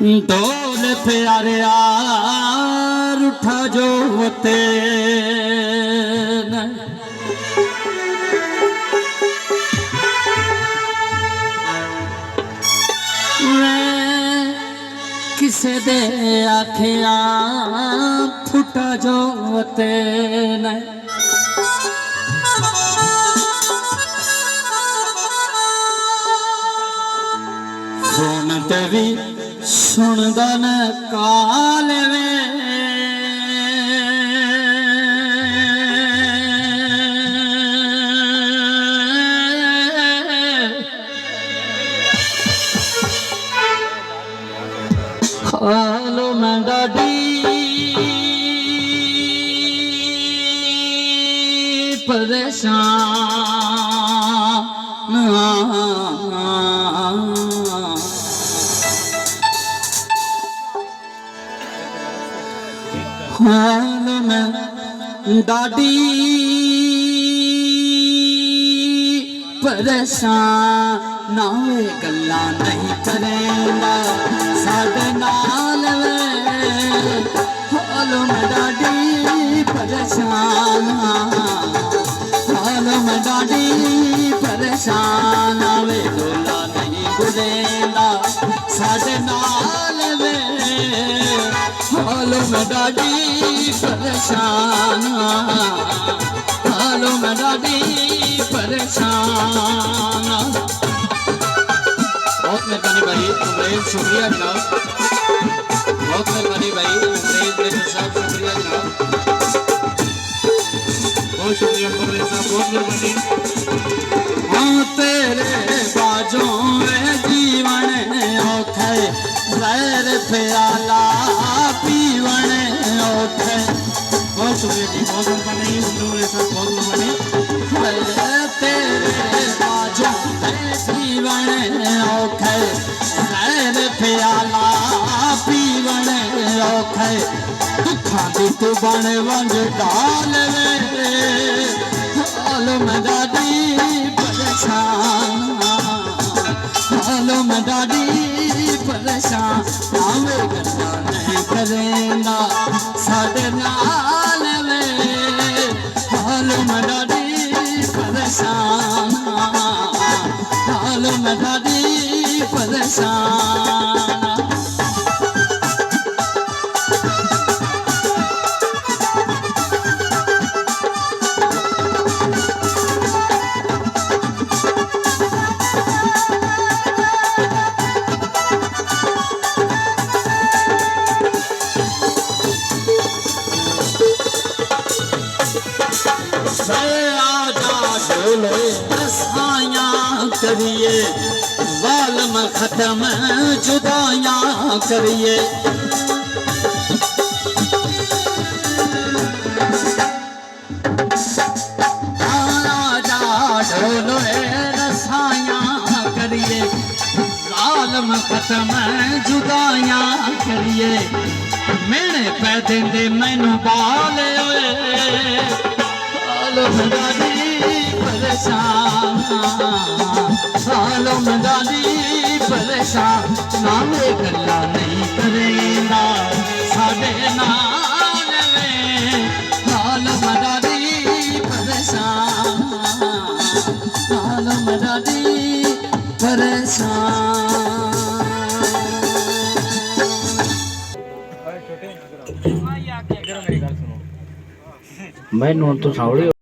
ढोल प्यारे यार उठा जो होते किसे दे आखिया फुटा जो होते न फोन ते भी सुनदा न काल वे हालो मैं डाडी परेशान हालो मैं डाडी परेशान नावे गल्ला नहीं करेंदा साडे नाल वे हालो मैं डाडी परेशान हालो मैं डाडी परेशान वे डोला नहीं गुलेंदा साडे नाल वे हालो मैं डाडी परेशान हालो मैं डाडी परेशान। बहुत मेहरबानी भाई उमरेज, शुक्रिया जनाब, बहुत मेहरबानी भाई उमरेज साहब, शुक्रिया जनाब, बहुत शुक्रिया उमरेज साहब, बहुत मेहरबानी। हाँ तेरे बाजों में जीवन औखे गैर प्याला पीवन औखे। बहुत शुक्रिया जी, बहुत मेहरबानी उमरेज साहब, बहुत मेहरबानी। तेरे बाजों में जीवन औखे गैर प्याला पीवन औखे दुखा दी तू बन वंज डाल वे हालो मैं डाडी परेशान हालो मैं डाडी परेशान नावे गल्ला नहीं करेंदा साडे नाल वे हालो मैं डाडी परेशान हालो मैं डाडी परेशान। करिए वालम खत्म जुदाइयां करिए आजा ढोलो रसाइयां करिए वालम खत्म जुदाइयां करिए मेरे पै देंदे मैनू बाले ओए हालो मैं डाडी परेशान हालो मैं डाडी परेशान नावे गल्ला नहीं करेंदा साडे नाल वे हालो मैं डाडी परेशान हालो मैं डाडी परेशान। मैं नोट तो सावड़ी